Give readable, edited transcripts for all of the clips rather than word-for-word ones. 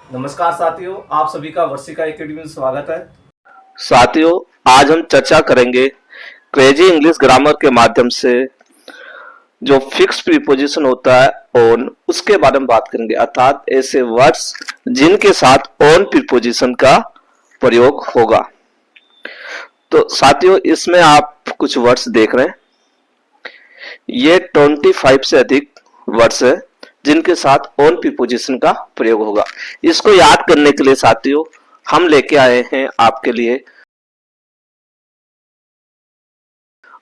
नमस्कार साथियों, आप सभी का वर्षिका एकेडमी में स्वागत है। साथियों, आज हम चर्चा करेंगे क्रेजी इंग्लिश ग्रामर के माध्यम से जो फिक्स प्रीपोजिशन होता है ऑन, उसके बारे में बात करेंगे, अर्थात ऐसे वर्ड्स जिनके साथ ऑन प्रीपोजिशन का प्रयोग होगा। तो साथियों, इसमें आप कुछ वर्ड्स देख रहे हैं, ये 25 से अधिक वर्ड्स है जिनके साथ ऑन प्रीपोजिशन का प्रयोग होगा। इसको याद करने के लिए साथियों हम लेके आए हैं आपके लिए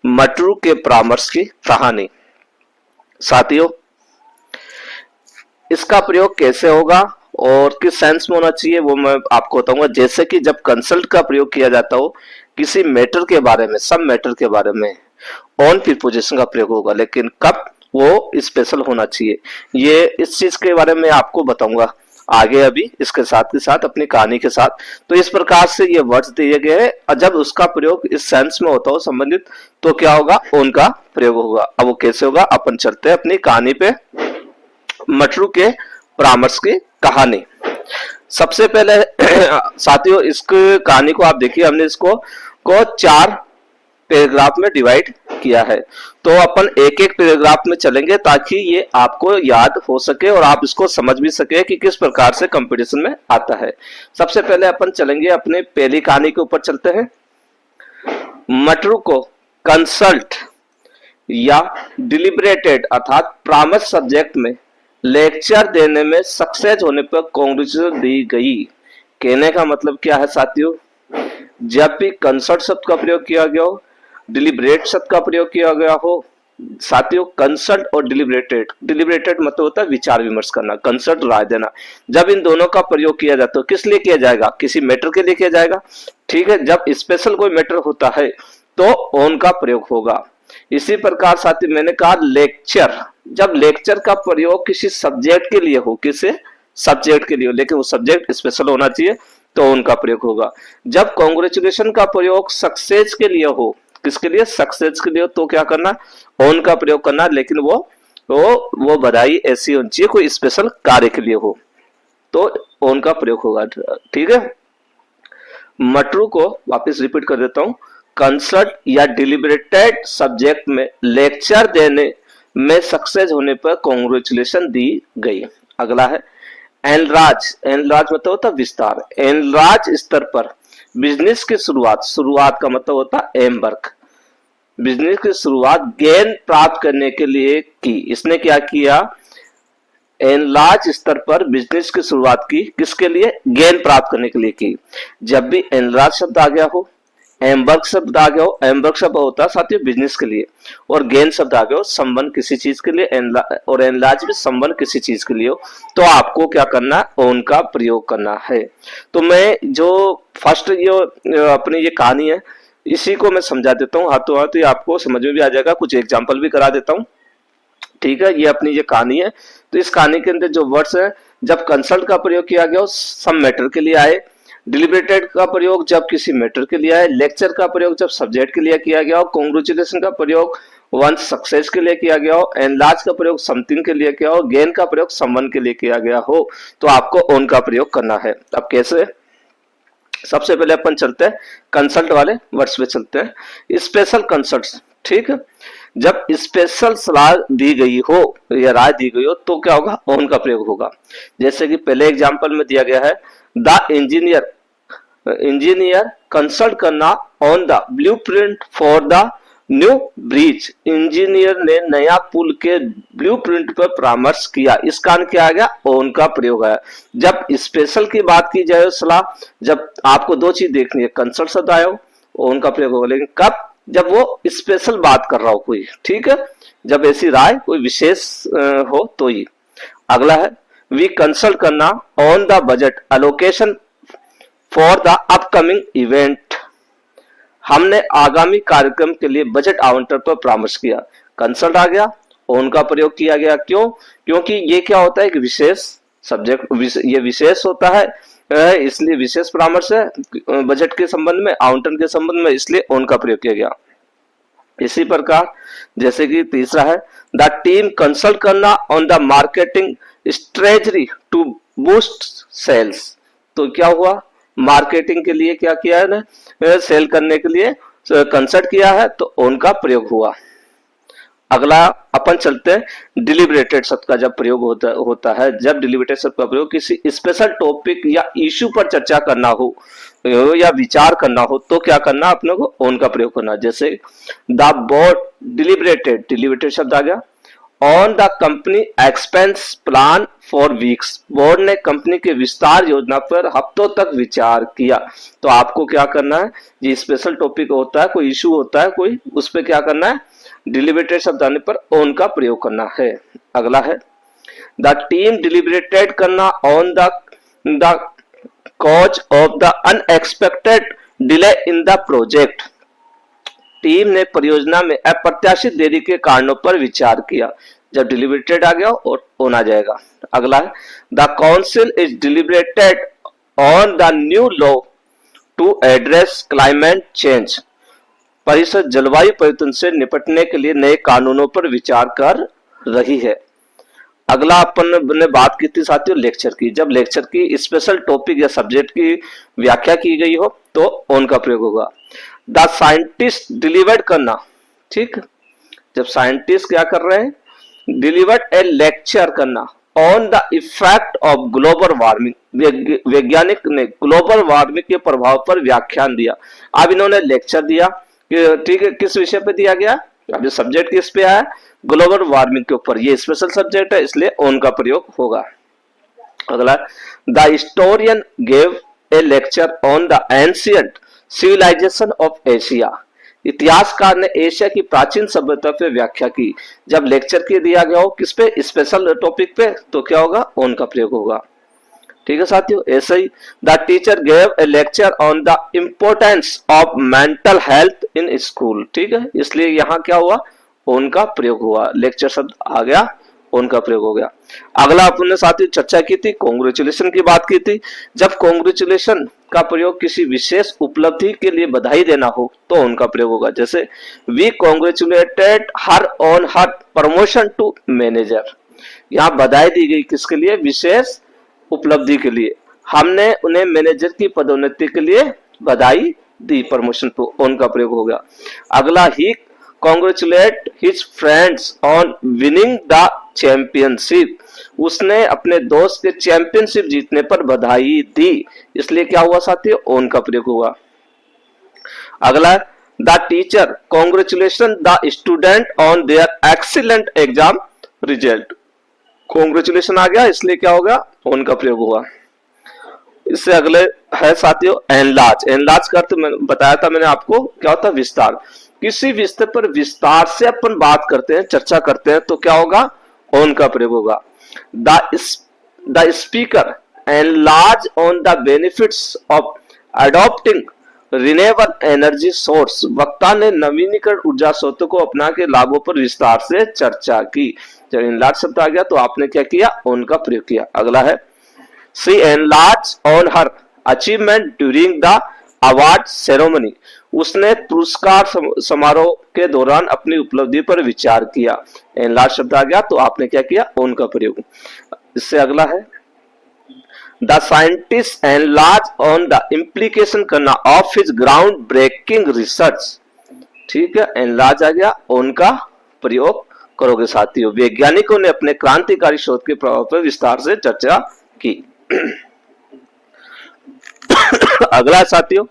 मटरू के परामर्श की कहानी। साथियों, इसका प्रयोग कैसे होगा और किस सेंस में होना चाहिए वो मैं आपको बताऊंगा। जैसे कि जब कंसल्ट का प्रयोग किया जाता हो किसी मैटर के बारे में, सब मैटर के बारे में, ऑन प्रीपोजिशन का प्रयोग होगा, लेकिन कब वो स्पेशल होना चाहिए, ये इस चीज के बारे में आपको बताऊंगा आगे अभी इसके साथ के साथ अपनी कहानी के साथ। तो इस प्रकार से ये वर्ड्स दिए गए हैं और जब उसका प्रयोग इस सेंस में होता हो संबंधित, तो क्या होगा, ऑन का प्रयोग होगा। अब वो कैसे होगा, अपन चलते हैं अपनी कहानी पे, मटरू के परामर्श की कहानी। सबसे पहले साथियों, इस कहानी को आप देखिए, हमने इसको को 4 पैराग्राफ में डिवाइड किया है। तो अपन एक एक पैराग्राफ में चलेंगे ताकि ये आपको याद हो सके और आप इसको समझ भी सके कि किस प्रकार से कंपटीशन में आता है। सबसे पहले अपन चलेंगे अपने पहली कहानी के ऊपर चलते हैं। मटरू को कंसल्ट या डिलिब्रेटेड अर्थात परामर्श सब्जेक्ट में लेक्चर देने में सक्सेस होने पर कांग्रेचुलेशन दी गई। कहने का मतलब क्या है साथियों, जब भी कंसल्ट शब्द का प्रयोग किया गया हो, डिलिब्रेट शब्द का प्रयोग किया गया हो, साथियों कंसल्ट और डिलिब्रेटेड मतलब होता है विचार विमर्श करना, कंसल्ट राय देना। जब इन दोनों का प्रयोग किया जाता है, किस लिए किया जाएगा, किसी मैटर के लिए किया जाएगा। ठीक है, जब स्पेशल कोई मैटर होता है तो ऑन का प्रयोग होगा। इसी प्रकार साथी मैंने कहा लेक्चर, जब लेक्चर का प्रयोग किसी सब्जेक्ट के लिए हो, किसी सब्जेक्ट के लिए हो, लेकिन वो सब्जेक्ट स्पेशल होना चाहिए, तो उनका प्रयोग होगा। जब कांग्रेचुलेशन का प्रयोग सक्सेस के लिए हो, किसके लिए, सक्सेस के लिए हो, तो क्या करना, ऑन का प्रयोग करना, लेकिन वो बधाई ऐसी होनी चाहिए कोई स्पेशल कार्य के लिए हो, तो ऑन का प्रयोग होगा। ठीक है, मटरू को वापस रिपीट कर देता हूं, कंसल्ट या डिलिब्रेटेड सब्जेक्ट में लेक्चर देने में सक्सेस होने पर कांग्रेचुलेशन दी गई। अगला है एनलार्ज, एनलार्ज मतलब होता विस्तार, एनलार्ज स्तर पर बिजनेस की शुरुआत, शुरुआत का मतलब होता एम वर्क, बिजनेस की शुरुआत गेन प्राप्त करने के लिए की। इसने क्या किया, एनलार्ज स्तर पर बिजनेस की शुरुआत की, किसके लिए, गेन प्राप्त करने के लिए की। जब भी एनलार्ज शब्द आ गया हो, एमवर्क शब्द आ गया हो, एमवर्क शब्द होता है साथियों बिजनेस के लिए, और गेन शब्द आ गया हो संबंध किसी चीज के लिए, और एनलार्ज भी संबंध किसी चीज के लिए हो, तो आपको क्या करना है, ऑन का प्रयोग करना है। तो मैं जो फर्स्ट ये अपनी ये कहानी है इसी को मैं समझा देता हूँ हाथों हाथ, तो आपको समझ में भी आ जाएगा, कुछ एग्जाम्पल भी करा देता हूँ। ठीक है, ये अपनी ये कहानी है। तो इस कहानी के अंदर जो वर्ड्स है, जब कंसल्ट का प्रयोग किया गया हो सम मैटर के लिए आए, डिलिब्रेटेड का प्रयोग जब किसी मैटर के लिए आए, लेक्चर का प्रयोग जब सब्जेक्ट के लिए किया गया हो, कांग्रेचुलेशन का प्रयोग वंस सक्सेस के लिए किया गया हो, एनलार्ज का प्रयोग समथिंग के लिए किया हो, गेन का प्रयोग समवन के लिए किया गया हो, तो आपको ऑन का प्रयोग करना है। अब कैसे, सबसे पहले अपन चलते हैं कंसल्ट वाले वर्ड्स पे चलते हैं। स्पेशल कंसल्ट, ठीक है, जब स्पेशल सलाह दी गई हो या राय दी गई हो तो क्या होगा, ऑन का प्रयोग होगा। जैसे कि पहले एग्जांपल में दिया गया है, द इंजीनियर, इंजीनियर कंसल्ट करना on the blueprint for the new bridge, engineer ने नया पुल के ब्लूप्रिंट पर परामर्श किया। इस कारण क्या आ गया, ऑन का प्रयोग है। जब स्पेशल की बात की जाए सलाह, जब आपको दो चीज देखनी है, कंसल्ट शब्द आया हो, ऑन का प्रयोग होगा, लेकिन कब, जब वो स्पेशल बात कर रहा हो कोई, ठीक है, जब ऐसी राय कोई विशेष हो तो ही। अगला है वी कंसल्ट करना on the budget allocation for the upcoming event, हमने आगामी कार्यक्रम के लिए बजट आवंटन पर परामर्श किया। कंसल्ट आ गया, ऑन का प्रयोग किया गया, क्यों, क्योंकि ये क्या होता है कि विशेष सब्जेक्ट, ये विशेष होता है, इसलिए विशेष परामर्श है बजट के संबंध में, आवंटन के संबंध में, इसलिए ऑन का प्रयोग किया गया। इसी प्रकार जैसे कि तीसरा है द टीम कंसल्ट करना on the marketing strategy to boost sales. तो क्या हुआ, मार्केटिंग के लिए क्या किया है ना, सेल करने के लिए कंसल्ट किया है, तो ओन का प्रयोग हुआ। अगला अपन चलते हैं डिलिबरेटेड शब्द का जब प्रयोग होता है, जब डिलिबरेटेड शब्द का प्रयोग किसी स्पेशल टॉपिक या इश्यू पर चर्चा करना हो या विचार करना हो, तो क्या करना, अपने को ऑन का प्रयोग करना। जैसे द बोर्ड डिलिबरेटेड, डिलिबरेटेड शब्द आ गया, on the company expense plan for weeks, board ने कंपनी के विस्तार योजना पर हफ्तों तक विचार किया। तो आपको क्या करना है, ये स्पेशल टॉपिक होता है, कोई इशू होता है कोई, उस पर क्या करना है, डिलिबरेटेड शब्द आने पर ऑन का प्रयोग करना है। अगला है द टीम डिलिबरेटेड करना on the cause of the unexpected delay in the project, team ने परियोजना में अप्रत्याशित देरी के कारणों पर विचार किया। जब डिलिबरेटेड आ गया और ऑन आ जाएगा। अगला है the council is deliberated on the new law to address climate change, परिषद जलवायु परिवर्तन से निपटने के लिए नए कानूनों पर विचार कर रही है। अगला अपन ने बात की थी साथियों लेक्चर की, जब लेक्चर की स्पेशल टॉपिक या सब्जेक्ट की व्याख्या की गई हो तो ऑन का प्रयोग होगा। द साइंटिस्ट डिलीवर्ड करना, ठीक, जब साइंटिस्ट क्या कर रहे हैं, डिलीवर्ड ए लेक्चर करना on the effect of global warming, वैज्ञानिक ने ग्लोबल वार्मिंग के प्रभाव पर व्याख्यान दिया। अब इन्होंने लेक्चर दिया, ठीक है, किस विषय पे दिया गया, अब जो सब्जेक्ट किस पे आया, ग्लोबल वार्मिंग के ऊपर, ये स्पेशल सब्जेक्ट है इसलिए ऑन का प्रयोग होगा। अगला the historian gave a lecture on the ancient civilization of Asia, इतिहासकार ने एशिया की प्राचीन सभ्यता पे व्याख्या की। जब लेक्चर के दिया गया हो किस पे, स्पेशल टॉपिक पे, तो क्या होगा, ऑन का प्रयोग होगा। ठीक है साथियों, ऐसे ही the teacher gave a lecture on the importance of mental health in school, ठीक है, इसलिए यहाँ क्या हुआ, ऑन का प्रयोग हुआ, लेक्चर शब्द आ गया, ऑन का प्रयोग हो गया। अगला अपन ने साथियों चर्चा की थी, कॉन्ग्रेचुलेशन की बात की थी। जब कॉन्ग्रेचुलेशन का प्रयोग किसी विशेष उपलब्धि के लिए बधाई देना हो तो ऑन का प्रयोग होगा। जैसे we congratulated her on her promotion to manager, यहाँ बधाई दी गई किसके लिए, विशेष उपलब्धि के लिए, हमने उन्हें मैनेजर की पदोन्नति के लिए बधाई दी, प्रमोशन तो ऑन का प्रयोग हो गया। अगला he congratulate his friends on winning the championship, उसने अपने दोस्त के चैंपियनशिप जीतने पर बधाई दी, इसलिए क्या हुआ साथियों, ऑन का प्रयोग हुआ। अगला the teacher congratulation the student on their excellent exam result, congratulation आ गया इसलिए क्या होगा, ऑन का प्रयोग हुआ। इससे अगले है साथियों एनलार्ज, एनलार्ज का अर्थ बताया था मैंने आपको, क्या होता है, विस्तार। किसी विषय पर विस्तार से अपन बात करते हैं, चर्चा करते हैं, तो क्या होगा, ऑन का प्रयोग होगा। The speaker enlarge on the benefits of adopting renewable energy source, वक्ता ने नवीनीकरण ऊर्जा स्रोतों को अपना के लाभों पर विस्तार से चर्चा की। जब एनलार्ज शब्द आ गया तो आपने क्या किया, ऑन का प्रयोग किया। अगला है she enlarge on her achievement during the award ceremony, उसने पुरस्कार समारोह के दौरान अपनी उपलब्धि पर विचार किया। एनलार्ज शब्द आ गया तो आपने क्या किया, ऑन का प्रयोग। इससे अगला है the scientist enlarge on the implication करना of his ground breaking research, ठीक है, एनलार्ज आ गया, ऑन का प्रयोग करोगे साथियों। वैज्ञानिकों ने अपने क्रांतिकारी शोध के प्रभाव पर विस्तार से चर्चा की। अगला साथियों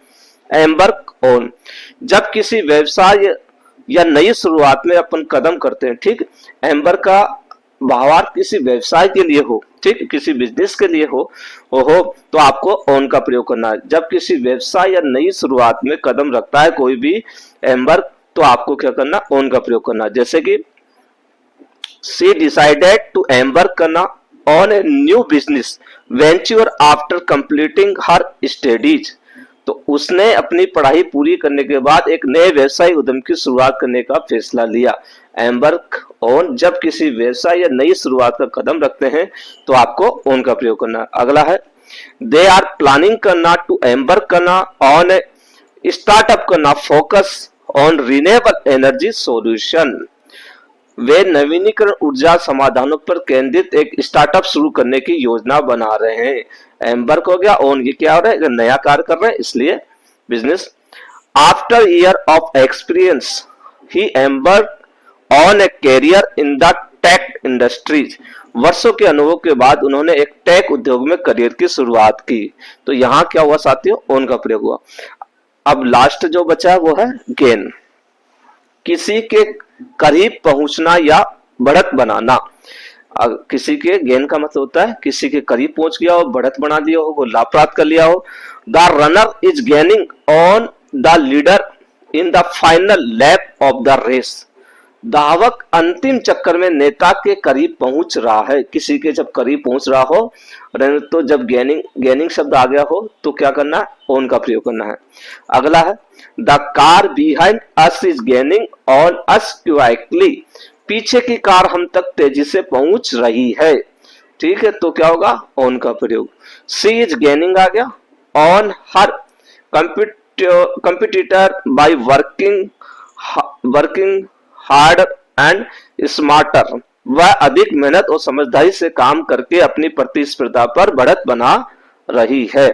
एम्बर्क ऑन, जब किसी व्यवसाय या नई शुरुआत में अपन कदम करते हैं, ठीक, एम्बर का भावार्थ किसी व्यवसाय के लिए हो, ठीक, किसी बिजनेस के लिए हो तो आपको ऑन का प्रयोग करना है। जब किसी व्यवसाय या नई शुरुआत में कदम रखता है कोई भी एम्बर, तो आपको क्या करना, ऑन का प्रयोग करना। जैसे कि शी डिसाइडेड टू एम्बर करना on a new business venture after completing her studies, तो उसने अपनी पढ़ाई पूरी करने के बाद एक नए व्यवसाय उद्यम की शुरुआत करने का फैसला लिया। एम्बर्क ऑन, जब किसी व्यवसाय या नई शुरुआत का कदम रखते हैं तो आपको ऑन का प्रयोग करना है। अगला है दे आर प्लानिंग करना, टू एम्बर्क करना ऑन ए स्टार्टअप करना, focus on renewable energy solution, वे नवीनीकरण ऊर्जा समाधानों पर केंद्रित एक स्टार्टअप शुरू करने की योजना बना रहे हैं। एम्बर्क हो गया, ओन ये क्या हो रहा है, नया कार्य कर रहे हैं इसलिए business. After year of experience he embark on a career in the tech industries. वर्षों के अनुभव के बाद उन्होंने एक टेक उद्योग में करियर की शुरुआत की। तो यहाँ क्या हुआ साथियों, ओन का प्रयोग हुआ। अब लास्ट जो बचा है वो है गेन, किसी के करीब पहुंचना या बढ़त बनाना। किसी के गेन का मतलब होता है किसी के करीब पहुंच गया हो, बढ़त बना दिया हो, वो लाभ प्राप्त कर लिया हो। The runner is gaining on the leader in the final lap of the race. धावक अंतिम चक्कर में नेता के करीब पहुंच रहा है। किसी के जब करीब पहुंच रहा हो, तो जब गेनिंग शब्द आ गया हो तो क्या करना है, ऑन का प्रयोग करना है। अगला है the car behind us is gaining on us quickly. पीछे की कार हम तक तेजी से पहुंच रही है। ठीक है, तो क्या होगा, ऑन का प्रयोग। सी इज गेनिंग आ गया on her competitor by working hard and smarter. वह अधिक मेहनत और समझदारी से काम करके अपनी प्रतिस्पर्धा पर बढ़त बना रही है।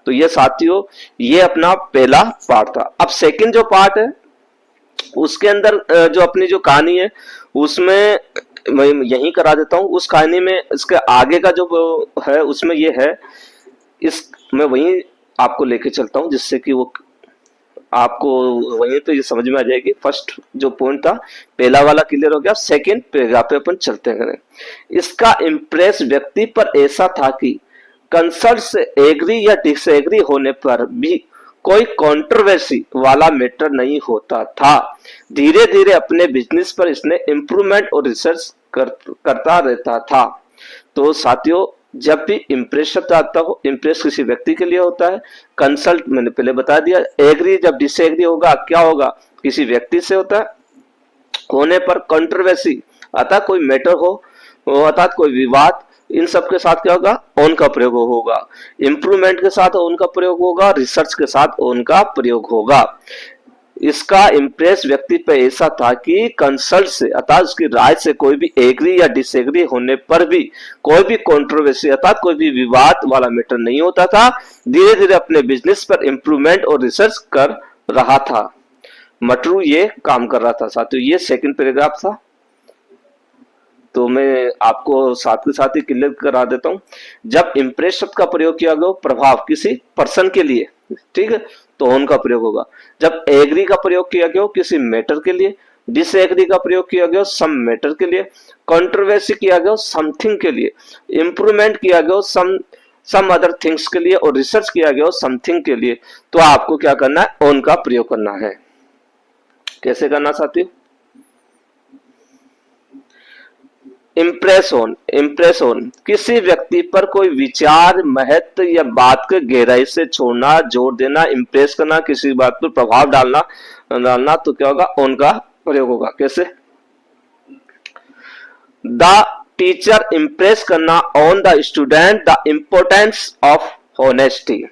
तो ये साथियों, ये अपना पहला पार्ट था। अब सेकंड जो पार्ट है उसके अंदर जो अपनी जो कहानी है उसमें मैं यही करा देता हूं। उस कहानी में इसके आगे का जो है उसमें ये है, इस मैं वही आपको लेके चलता हूं जिससे कि वो आपको वहीं तो ये समझ में आ जाएगी। फर्स्ट जो पॉइंट था पहला वाला क्लियर हो गया, सेकंड पैराग्राफ पे अपन चलते हैं। इसका इम्प्रेस व्यक्ति पर ऐसा था कि कंसल्ट से एग्री या डिसएग्री होने पर भी कोई कंट्रोवर्सी वाला मैटर नहीं होता था। धीरे धीरे अपने बिजनेस पर इसने इम्प्रूवमेंट और रिसर्च करता रहता था। तो साथियों, जब भी इम्प्रेस शब्द आता हो, इम्प्रेस किसी व्यक्ति के लिए होता है। कंसल्ट मैंने पहले बता दिया। एग्री जब डिसएग्री होगा क्या होगा, किसी व्यक्ति से होता है। होने पर कंट्रोवर्सी अर्थात कोई मैटर हो अर्थात कोई विवाद, इन सब के साथ क्या होगा, ऑन का प्रयोग होगा। इम्प्रूवमेंट के साथ ऑन का प्रयोग होगा, रिसर्च के साथ ऑन का प्रयोग होगा। इसका इम्प्रेस व्यक्ति पे ऐसा था कि कंसल्ट से अर्थात उसकी राय से कोई भी एग्री या डिसएग्री होने पर भी कोई भी कंट्रोवर्सी अर्थात कोई भी विवाद वाला मैटर नहीं होता था। धीरे धीरे अपने बिजनेस पर इम्प्रूवमेंट और रिसर्च कर रहा था। मटरू ये काम कर रहा था साथियों। ये सेकंड पैराग्राफ था, तो मैं आपको साथ के साथ ही क्लियर करा देता हूं। जब इम्प्रेस शब्द का प्रयोग किया गया प्रभाव किसी पर्सन के लिए, ठीक है, तो ऑन का प्रयोग होगा। जब एग्री का प्रयोग किया गया किसी मैटर के लिए, डिसएग्री का प्रयोग किया गया सम मैटर के लिए, कंट्रोवर्सी किया गया समथिंग के लिए, इंप्रूवमेंट किया गया सम अदर थिंग्स के लिए और रिसर्च किया गया समथिंग के लिए, तो आपको क्या करना है, ऑन का प्रयोग करना है। कैसे करना साथियों, इम्प्रेस ऑन किसी व्यक्ति पर कोई विचार, महत्व या बात को गहराई से छोड़ना, जोर देना, इम्प्रेस करना, किसी बात पर प्रभाव डालना, तो क्या होगा, ऑन का प्रयोग होगा। कैसे, द टीचर इम्प्रेस करना on the student the importance of honesty.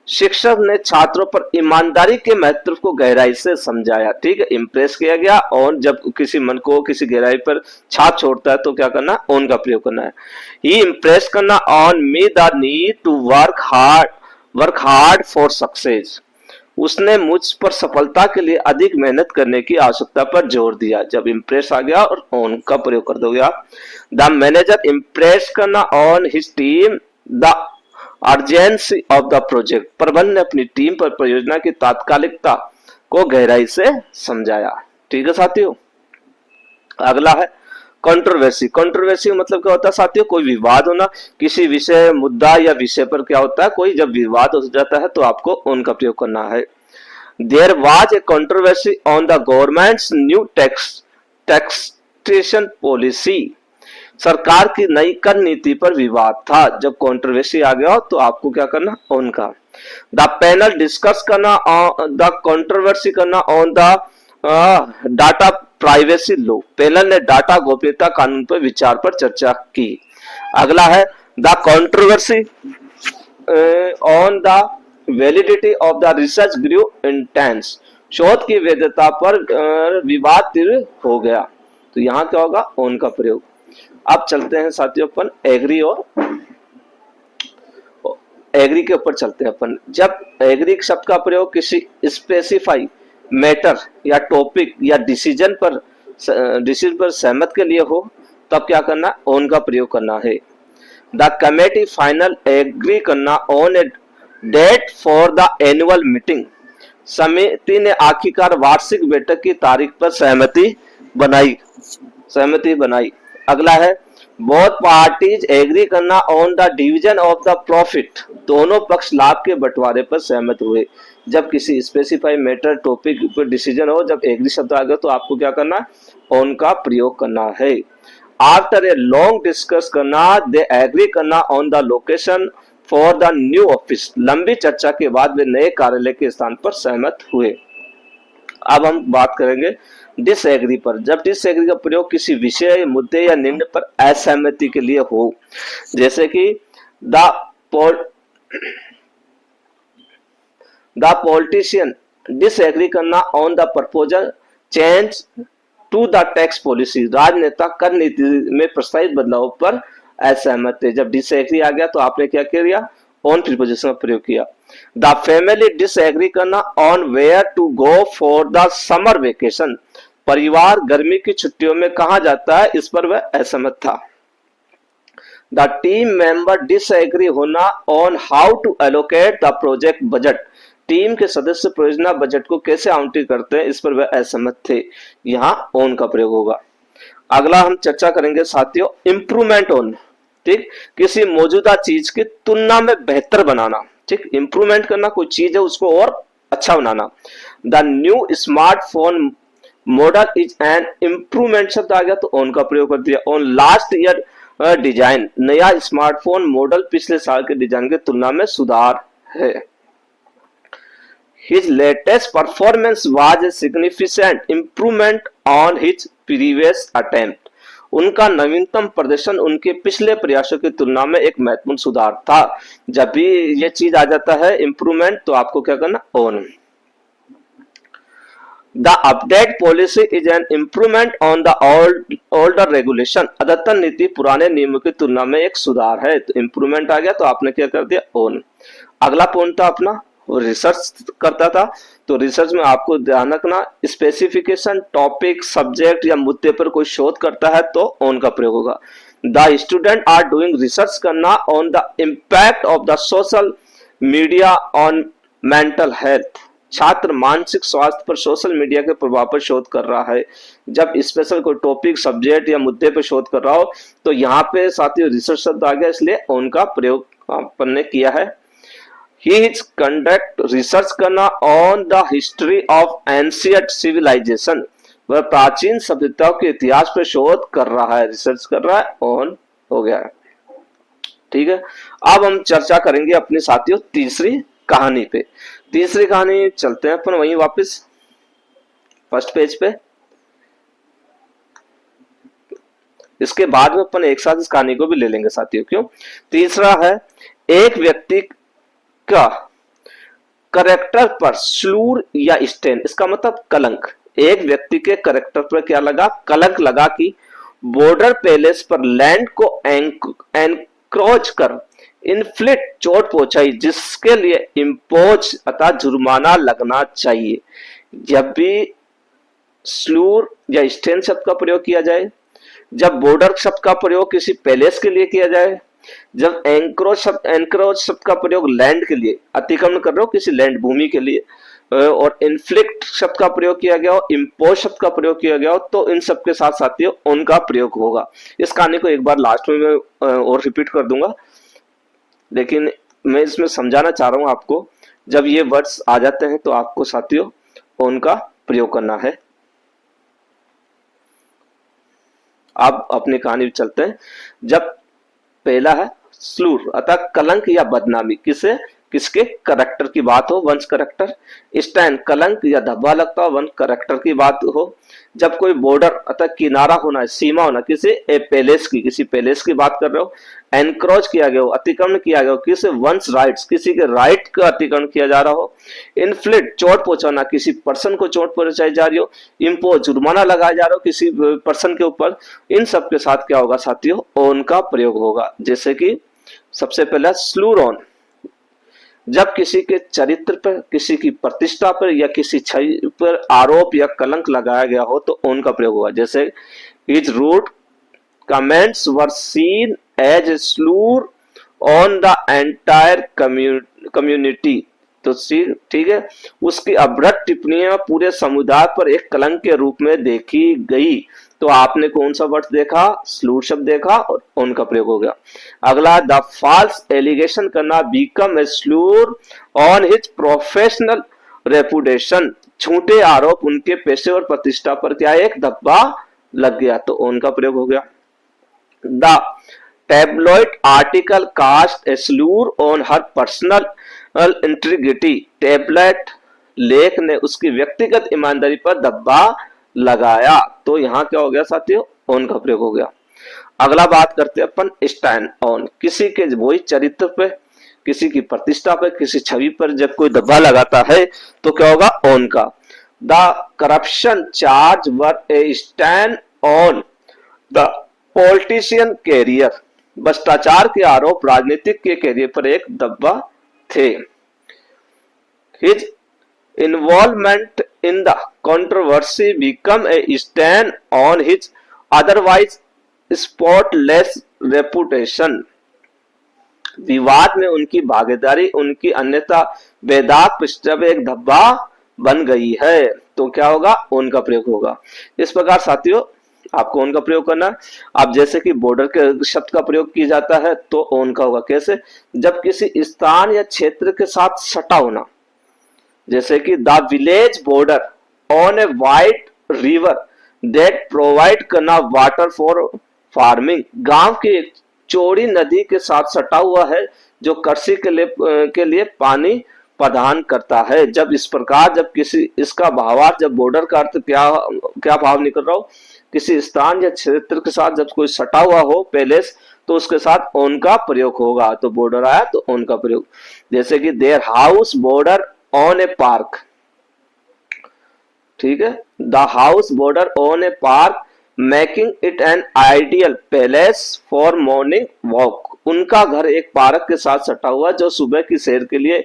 शिक्षक ने छात्रों पर ईमानदारी के महत्व को गहराई से समझाया। ठीक है, इम्प्रेस किया गया और जब किसी मन को किसी गहराई पर छाप छोड़ता है तो क्या करना, ऑन का प्रयोग करना है। ही इम्प्रेस करना on me the need to work hard for success. उसने मुझ पर सफलता के लिए अधिक मेहनत करने की आवश्यकता पर जोर दिया। जब इम्प्रेस आ गया और ऑन का प्रयोग कर दोगे आप। द मैनेजर इम्प्रेस करना on his team the urgency of the project. प्रबंधन ने अपनी टीम पर परियोजना की तात्कालिकता को गहराई से समझाया। ठीक है साथियों, अगला है कंट्रोवर्सी मतलब क्या होता है साथियों, कोई विवाद होना, किसी विषय, मुद्दा या विषय पर क्या होता है, कोई जब विवाद हो जाता है तो आपको ऑन का प्रयोग करना है। There was a controversy on the government's new taxation policy. सरकार की नई कर नीति पर विवाद था। जब कंट्रोवर्सी आ गया तो आपको क्या करना, ऑन का। द पैनल डिस्कस करना द कंट्रोवर्सी करना on the data privacy law. Panel ने डाटा गोपनीयता कानून पर विचार पर चर्चा की। अगला है the controversy on the validity of the research grew intense. शोध की वैधता पर विवाद तीव्र हो गया। तो यहाँ क्या होगा, ऑन का प्रयोग। अब चलते हैं साथियों अपन एग्री और एग्री के ऊपर चलते हैं अपन। जब एग्री शब्द का प्रयोग किसी स्पेसिफाई मैटर या टॉपिक या डिसीजन पर सहमत के लिए हो, तब क्या करना, ऑन का प्रयोग करना है। द कमेटी फाइनल एग्री करना on a date for the annual meeting, समिति ने आखिरकार वार्षिक बैठक की तारीख पर सहमति बनाई। अगला है बोथ पार्टीज एग्री करना on the division of the profit, दोनों पक्ष लाभ के बंटवारे पर सहमत हुए। जब किसी स्पेसिफाई मैटर टॉपिक पर डिसीजन हो, जब एग्री शब्द आ गया तो आपको क्या करना है, ऑन का प्रयोग करना है। आफ्टर ए लॉन्ग डिस्कस करना, दे एग्री करना on the location for the new office, लंबी चर्चा के बाद वे नए कार्यालय के स्थान पर सहमत हुए। अब हम बात करेंगे डिसएग्री पर। जब डिसएग्री का प्रयोग किसी विषय, मुद्दे या निर्णय पर असहमति के लिए हो, जैसे कि द पॉलिटिशियन डिसएग्री करना on the proposal change to the tax policy, राजनेता कर नीति में प्रस्तावित बदलाव पर असहमत थे। जब डिसएग्री आ गया तो आपने क्या किया, ऑन प्रीपोजिशन का प्रयोग किया। द फैमिली डिसएग्री करना on where to go for the summer vacation, परिवार गर्मी की छुट्टियों में कहाँ जाता है, इस पर वह असहमत था। द टीम मेंबर डिसएग्री होना on how to allocate the project budget, team के सदस्य परियोजना बजट को कैसे आवंटित करते हैं, इस पर वह असहमत थे। यहाँ ऑन का प्रयोग होगा। अगला हम चर्चा करेंगे साथियों इम्प्रूवमेंट ऑन। ठीक, किसी मौजूदा चीज की तुलना में बेहतर बनाना। ठीक, इंप्रूवमेंट करना, कोई चीज है उसको और अच्छा बनाना। The new smartphone model is an improvement शब्द आ गया तो ऑन का प्रयोग कर दिया। ऑन लास्ट ईयर डिजाइन, नया स्मार्टफोन मॉडल पिछले साल के डिजाइन की तुलना में सुधार है। His latest performance was a significant improvement on his previous attempt. उनका नवीनतम प्रदर्शन उनके पिछले प्रयासों की तुलना में एक महत्वपूर्ण सुधार था। जब भी ये चीज आ जाता है इम्प्रूवमेंट, तो आपको क्या करना, on. The update policy is an improvement on the older regulation, अद्यतन नीति पुराने नियमों की तुलना में एक सुधार है। तो इम्प्रूवमेंट आ गया तो आपने क्या कर दिया, ऑन। अगला पॉइंट था अपना रिसर्च करता था, तो रिसर्च में आपको ध्यान रखना स्पेसिफिकेशन, टॉपिक, सब्जेक्ट या मुद्दे पर कोई शोध करता है तो ऑन का प्रयोग होगा। The student are doing research करना on the impact of the social media on mental health, छात्र मानसिक स्वास्थ्य पर सोशल मीडिया के प्रभाव पर शोध कर रहा है। जब स्पेशल कोई टॉपिक, सब्जेक्ट या मुद्दे पर शोध कर रहा हो तो यहाँ पे साथियों रिसर्च शब्द आ गया, इसलिए ऑन का प्रयोग अपन ने किया है। He is conduct रिसर्च करना on the history of ancient civilization, वह प्राचीन सभ्यताओं के इतिहास पर शोध कर रहा है, रिसर्च कर रहा है, ऑन हो गया है। ठीक है, अब हम चर्चा करेंगे अपने साथियों तीसरी कहानी पे। तीसरी कहानी चलते हैं अपन वहीं वापस फर्स्ट पेज पे। इसके बाद में अपन एक साथ इस कहानी को भी ले लेंगे साथियों। क्यों? तीसरा है एक व्यक्ति का करेक्टर पर स्लूर या स्टेन, इसका मतलब कलंक। एक व्यक्ति के करेक्टर पर क्या लगा, कलंक लगा कि बॉर्डर पैलेस पर लैंड को एनक्रोच कर इन्फ्लिक्ट चोट पहुंचाई, जिसके लिए इम्पोज अर्थात जुर्माना लगना चाहिए। जब भी स्लूर या स्टेन शब्द का प्रयोग किया जाए, जब बॉर्डर शब्द का प्रयोग किसी पैलेस के लिए किया जाए, जब एंक्रोच शब्द का प्रयोग लैंड के लिए, अतिक्रमण कर रहे हो किसी लैंड भूमि के लिए, और इन्फ्लिक्ट शब्द का प्रयोग किया गया हो, इम्पोज शब्द का प्रयोग किया गया हो, तो इन सब के साथ साथियों उनका प्रयोग होगा। इस कहानी को एक बार लास्ट में मैं और रिपीट कर दूंगा, लेकिन मैं इसमें समझाना चाह रहा हूं आपको, जब ये वर्ड्स आ जाते हैं तो आपको साथियों उनका प्रयोग करना है। अब अपनी कहानी में चलते हैं। जब पहला है स्लूर अर्थात कलंक या बदनामी, किसे, किसके करेक्टर की बात हो, वंश करेक्टर। स्टैन कलंक या धब्बा लगता हो, वंश करेक्टर की बात हो। जब कोई बॉर्डर अतः किनारा होना, सीमा होना किसी पैलेस की, किसी पैलेस की बात कर रहे हो। एनक्रोच किया गया हो, अतिक्रमण किया गया हो, किसी वंश राइट्स, किसी के राइट का अतिक्रमण किया जा रहा हो। इन्फ्लिक्ट चोट पहुंचाना, किसी पर्सन को चोट पहुंचाई जा रही हो। इम्पोज जुर्माना लगाया जा रहा हो किसी पर्सन के ऊपर। इन सब के साथ क्या होगा साथियों, ऑन का प्रयोग होगा। जैसे कि सबसे पहला स्लूर ऑन, जब किसी के चरित्र पर, किसी की प्रतिष्ठा पर या किसी छवि पर आरोप या कलंक लगाया गया हो तो ऑन का प्रयोग होगा। जैसे his rude comments were seen as a slur on the entire community. तो ठीक है, उसकी अभद्र टिप्पणियां पूरे समुदाय पर एक कलंक के रूप में देखी गई। तो आपने कौन सा वर्ड देखा, स्लूर शब्द देखा और ऑन का प्रयोग हो गया। अगला, द फॉल्स एलिगेशन करना, become a slur on his professional reputation, झूठे आरोप उनके पेशेवर प्रतिष्ठा पर क्या एक धब्बा लग गया, तो ऑन का प्रयोग हो गया। The tabloid article cast a slur on her personal integrity, tabloid लेख ने उसकी व्यक्तिगत ईमानदारी पर धब्बा लगाया। तो यहां क्या हो गया साथियों, ऑन का प्रयोग हो गया। अगला बात करते हैं अपन स्टैंड ऑन, किसी के वही चरित्र पे, किसी की प्रतिष्ठा पे, किसी छवि पर जब कोई धब्बा लगाता है तो क्या होगा, ऑन का। The corruption charge were a stand on the politician career, भ्रष्टाचार के आरोप राजनीतिक के कैरियर पर एक धब्बा थे। His involvement in the controversy become a stand on his otherwise spotless reputation, विवाद में उनकी भागीदारी उनकी अन्यथा बेदाग पृष्ठा पे एक धब्बा बन गई है। तो क्या होगा, ऑन का प्रयोग होगा। इस प्रकार साथियों आपको ऑन का प्रयोग करना। अब जैसे कि बॉर्डर के शब्द का प्रयोग किया जाता है तो ऑन का होगा। कैसे, जब किसी स्थान या क्षेत्र के साथ सटा होना, जैसे कि the village border on a wide river that provide करना वाटर फॉर फार्मिंग, गांव की एक चौड़ी नदी के साथ सटा हुआ है जो कृषि के लिए पानी प्रदान करता है। जब इस प्रकार, जब किसी इसका भावार्थ, जब बॉर्डर का अर्थ क्या भाव निकल रहा हो, किसी स्थान या क्षेत्र के साथ जब कोई सटा हुआ हो पैलेस तो उसके साथ ऑन का प्रयोग होगा। तो बॉर्डर आया तो ऑन का प्रयोग। जैसे कि their house border on A park, ठीक है, the house border on A park making it an ideal palace for morning walk, उनका घर एक पार्क के साथ सटा हुआ जो सुबह की सैर के लिए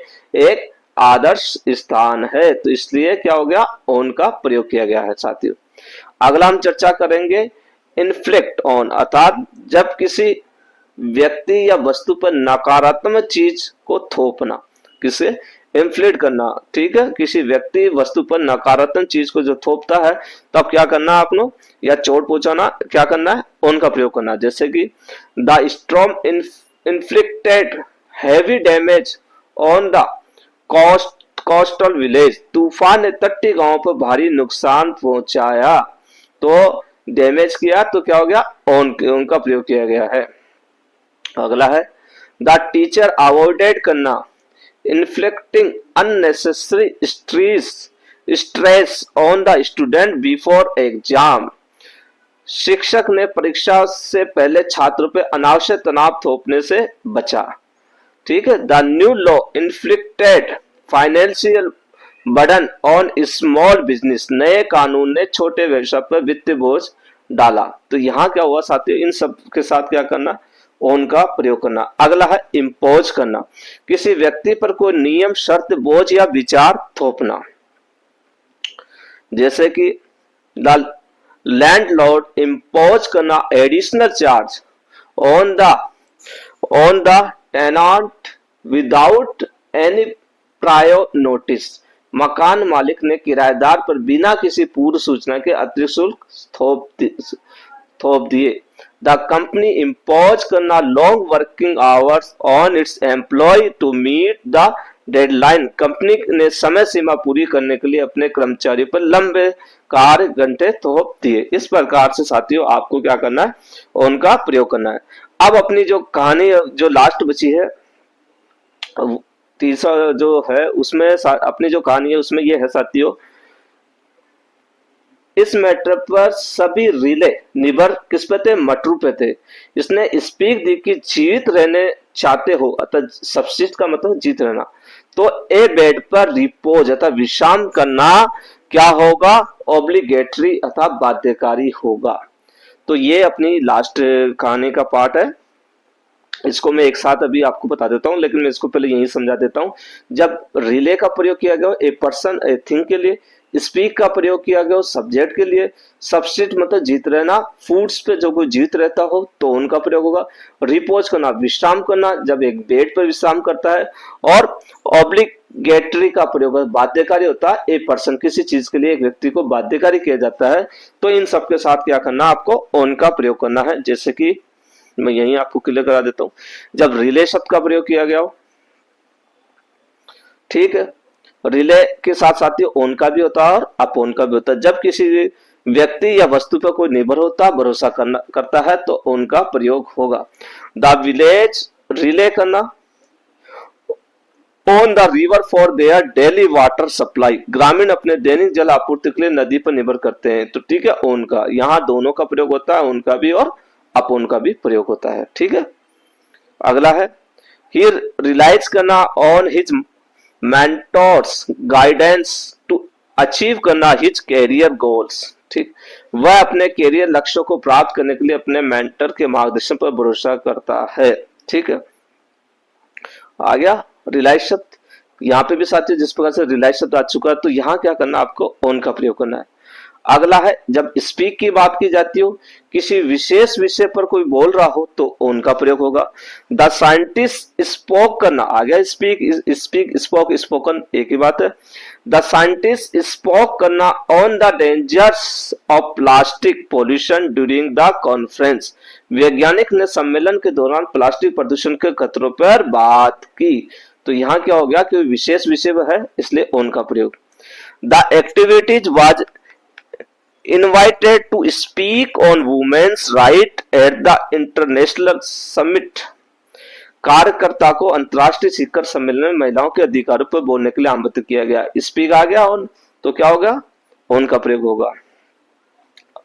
एक आदर्श स्थान है। तो इसलिए क्या हो गया, ऑन का प्रयोग किया गया है साथियों। अगला हम चर्चा करेंगे इन्फ्लिक्ट ऑन, अर्थात जब किसी व्यक्ति या वस्तु पर नकारात्मक चीज को थोपना, किसे इन्फ्लिक्ट करना, ठीक है, किसी व्यक्ति वस्तु पर नकारात्मक चीज को जो थोपता है तब क्या करना है आपको, या चोट पहुंचाना, क्या करना है, ऑन का प्रयोग करना। जैसे कि the storm inflicted heavy damage on the coastal village, तूफान ने तटीय गांवों पर भारी नुकसान पहुंचाया। तो डैमेज किया तो क्या हो गया, ऑन का प्रयोग किया गया है। अगला है द टीचर अवॉइडेड करना, inflicting unnecessary stress on the student before exam, शिक्षक ने परीक्षा से पहले छात्रों पर अनावश्यक तनाव थोपने से बचा। ठीक है, the new law inflicted financial burden on small business, नए कानून ने छोटे व्यवसाय पर वित्तीय बोझ डाला। तो यहाँ क्या हुआ साथियों, इन सब के साथ क्या करना, ऑन का प्रयोग करना। अगला है इम्पोज करना, किसी व्यक्ति पर कोई नियम, शर्त, बोझ या विचार थोपना। जैसे कि द लैंडलॉर्ड इम्पोज करना additional charge on the tenant without any prior notice, मकान मालिक ने किराएदार पर बिना किसी पूर्व सूचना के अतिरिक्त शुल्क थोप दिए। द कंपनी इम्पोज करना long working hours on its employ to meet the deadline, company ने समय सीमा पूरी करने के लिए अपने कर्मचारियों पर लंबे कार्य घंटे थोप दिए। इस प्रकार से साथियों आपको क्या करना है, उनका प्रयोग करना है। अब अपनी जो कहानी जो लास्ट बची है तीसरा जो है उसमें अपनी जो कहानी है उसमें ये है साथियों, इस मैटर पर सभी रिले निर्भर किस पे थे, मटरू पे थे। इसने स्पीक दी कि जीवित रहने चाहते हो, अतः सबसिस्ट का मतलब जीत रहना, तो ए बेड पर रिपोज अतः विश्राम करना क्या होगा, ऑब्लिगेटरी अतः बाध्यकारी होगा। तो ये अपनी लास्ट कहानी का पार्ट है। इसको मैं एक साथ अभी आपको बता देता हूं, लेकिन मैं इसको पहले यही समझा देता हूं। जब रिले का प्रयोग किया गया ए पर्सन ए थिंग के लिए, स्पीक का प्रयोग किया गया सब्जेक्ट के लिए, सबस्टिट मतलब जीत रहना, फूड्स पे जो कोई जीत रहता हो तो उनका प्रयोग होगा, रिपोज करना विश्राम करना जब एक बेड पर विश्राम करता है, और ऑब्लिगेटरी का प्रयोग बाध्यकारी होता है, ए पर्सन किसी चीज के लिए एक व्यक्ति को बाध्यकारी किया जाता है, तो इन सबके साथ क्या करना, आपको ऑन का प्रयोग करना है। जैसे कि मैं यही आपको क्लियर करा देता हूं, जब रिले शब्द का प्रयोग किया गया हो, ठीक है, रिले के साथ साथ ही ऑन का भी होता है और अपॉन का भी होता है। जब किसी व्यक्ति या वस्तु पर कोई निर्भर होता भरोसा करता है तो ऑन का प्रयोग होगा। द विलेज रिले करना on the river for their daily water supply, ग्रामीण अपने दैनिक जल आपूर्ति के लिए नदी पर निर्भर करते हैं, तो ठीक है, ऑन का यहाँ दोनों का प्रयोग होता है, ऑन का भी और अपॉन का भी प्रयोग होता है। ठीक है, अगला है ही रिलाइज करना on his mentors guidance to achieve करना हिज कैरियर गोल्स। ठीक, वह अपने कैरियर लक्ष्यों को प्राप्त करने के लिए अपने मेंटर के मार्गदर्शन पर भरोसा करता है। ठीक है, आ गया रिलाइज शब्द। यहाँ पे भी साथियों जिस प्रकार से रिलाइज शब्द आ चुका है, तो यहाँ क्या करना, आपको ऑन का प्रयोग करना है। अगला है जब स्पीक की बात की जाती हो, किसी विशेष विषय पर कोई बोल रहा हो तो ऑन का प्रयोग होगा। द साइंटिस्ट स्पोक करना, आ गया स्पीक स्पीक स्पोक स्पोकन एक ही बात है। द साइंटिस्ट स्पोक करना on the dangers of plastic pollution during the conference, वैज्ञानिक ने सम्मेलन के दौरान प्लास्टिक प्रदूषण के खतरों पर बात की, तो यहाँ क्या हो गया कि विशेष विषय है इसलिए ऑन का प्रयोग। The activities was invited to speak on women's right at the international summit, कार्यकर्ता को अंतर्राष्ट्रीय शिखर सम्मेलन में महिलाओं के अधिकारों पर बोलने के लिए आमंत्रित किया गया। स्पीक आ गया ऑन, तो क्या होगा, ऑन का प्रयोग होगा।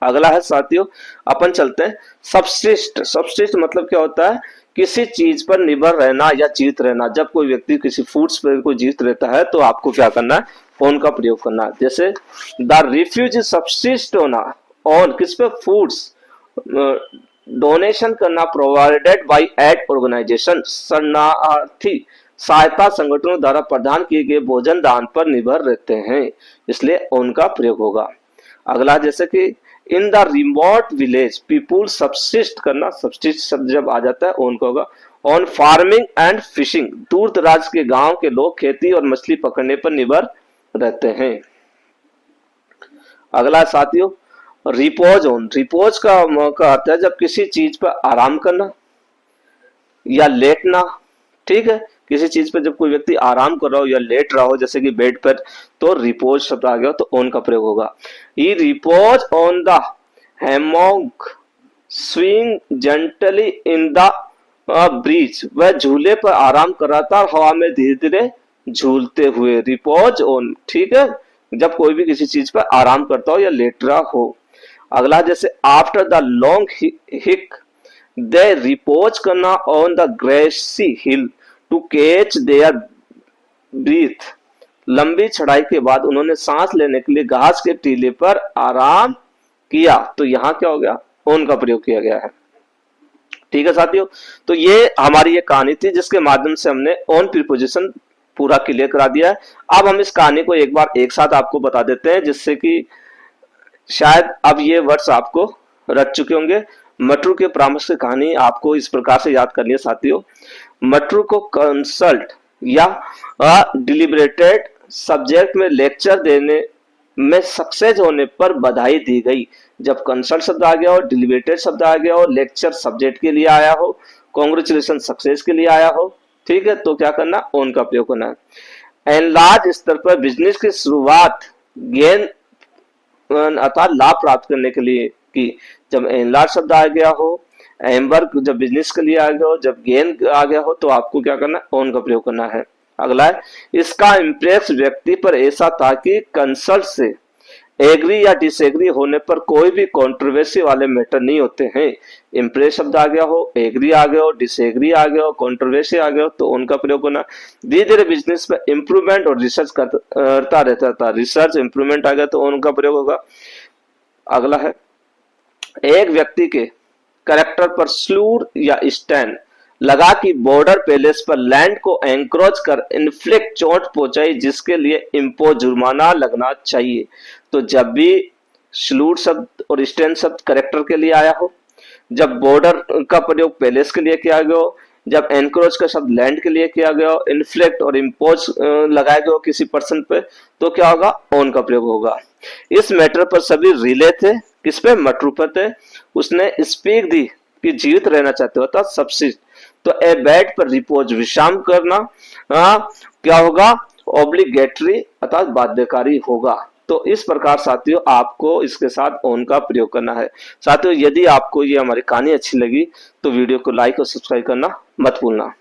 अगला है साथियों, अपन चलते हैं सबसिस्ट। सबसिस्ट मतलब क्या होता है, किसी चीज पर निर्भर रहना या जीवित रहना। जब कोई व्यक्ति किसी फूड्स पर कोई जीवित रहता है तो आपको क्या करना है, ऑन का प्रयोग करना है। जैसे द रिफ्यूज सबसिस्ट होना ऑन किस पे, फूड्स, डोनेशन करना प्रोवाइडेड बाय एड ऑर्गेनाइजेशन, शरणार्थी सहायता संगठनों द्वारा प्रदान किए गए भोजन दान पर निर्भर रहते हैं, इसलिए ऑन का प्रयोग होगा। अगला जैसे कि in the remote village people subsist करना, सबसिस्ट शब्द जब आ जाता है ऑन का होगा। ऑन फार्मिंग एंड फिशिंग, दूर दराज के गांव के लोग खेती और मछली पकड़ने पर निर्भर रहते हैं। अगला साथियों रिपोज ऑन, रिपोज का अर्थ है जब किसी चीज पर आराम करना या लेटना। ठीक है, किसी चीज पर जब कोई व्यक्ति आराम कर रहा हो या लेट रहा हो, जैसे कि बेड पर, तो रिपोज शब्द आ गया तो ऑन का प्रयोग होगा। He repose on the hammock swing gently in the breeze, वह झूले पर आराम कर रहा था हवा में धीरे धीरे झूलते हुए, रिपोज ऑन। ठीक है, जब कोई भी किसी चीज पर आराम करता हो या लेट रहा हो। अगला जैसे after the long hike they repose करना on the grassy hill to catch their breath, लंबी चढ़ाई के बाद उन्होंने सांस लेने के लिए घास के टीले पर आराम किया, तो यहाँ क्या हो गया, ऑन का प्रयोग किया गया है। ठीक है साथियों, तो ये हमारी ये कहानी थी जिसके माध्यम से हमने ऑन प्रीपोजिशन पूरा क्लियर करा दिया है। अब हम इस कहानी को एक बार एक साथ आपको बता देते हैं, जिससे कि शायद अब ये वर्ड्स आपको रट चुके होंगे। मटरू के परामर्श की कहानी आपको इस प्रकार से याद करनी है साथियों। मटरू को कंसल्ट या डिलिब्रेटेड सब्जेक्ट में लेक्चर देने में सक्सेस होने पर बधाई दी गई। जब कंसल्ट शब्द आ गया हो, डिलिब्रेटेड शब्द आ गया हो, लेक्चर सब्जेक्ट के लिए आया हो, कॉन्ग्रेचुलेशन सक्सेस के लिए आया हो, ठीक है, तो क्या करना, ऑन का प्रयोग करना है। एनलार्ज स्तर पर बिजनेस की शुरुआत गेन अर्थात लाभ प्राप्त करने के लिए की। जब एनलार्ज शब्द आ गया हो, एम्बर्ग जब बिजनेस के लिए आ गया हो, जब गेन आ गया हो, तो आपको क्या करना है, ऑन का प्रयोग करना है। अगला है, इसका इम्प्रेस व्यक्ति पर ऐसा था कि कंसल्ट से एग्री या डिसएग्री होने पर कोई भी कंट्रोवर्सी वाले मैटर नहीं होते हैं। इम्प्रेस शब्द आ गया हो, एग्री आ गया हो, डिसएग्री आ गया हो, कंट्रोवर्सी आ गया हो, तो उनका प्रयोग होना। धीरे धीरे बिजनेस में इंप्रूवमेंट और रिसर्च करता रहता था, रिसर्च इंप्रूवमेंट आ गया तो उनका प्रयोग होगा। अगला है, एक व्यक्ति के कैरेक्टर पर स्लूर या स्टैंड लगा कि बॉर्डर पैलेस पर लैंड को एंक्रोच कर इन्फ्लिक्ट चोट पहुंचाई जिसके लिए इम्पोज जुर्माना लगना चाहिए। तो जब भी स्लूर शब्द और स्टैंड शब्द कैरेक्टर के लिए आया हो, जब बॉर्डर का प्रयोग पैलेस के लिए किया गया हो, जब एनक्रोच का शब्द लैंड के लिए किया गया हो, इन्फ्लेक्ट और इम्पोज लगाया गया हो किसी पर्सन पे, तो क्या होगा, ऑन का प्रयोग होगा। इस मैटर पर सभी रिले थे, किस पे, मटरू पर थे। उसने स्पीक दी कि जीवित रहना चाहते हो, अर्थात सबसिस्ट। तो ए बेड पर रिपोज विश्राम करना क्या होगा, ऑब्लिगेटरी अर्थात बाध्यकारी होगा। तो इस प्रकार साथियों आपको इसके साथ ऑन का प्रयोग करना है। साथियों यदि आपको ये हमारी कहानी अच्छी लगी तो वीडियो को लाइक और सब्सक्राइब करना मत भूलना।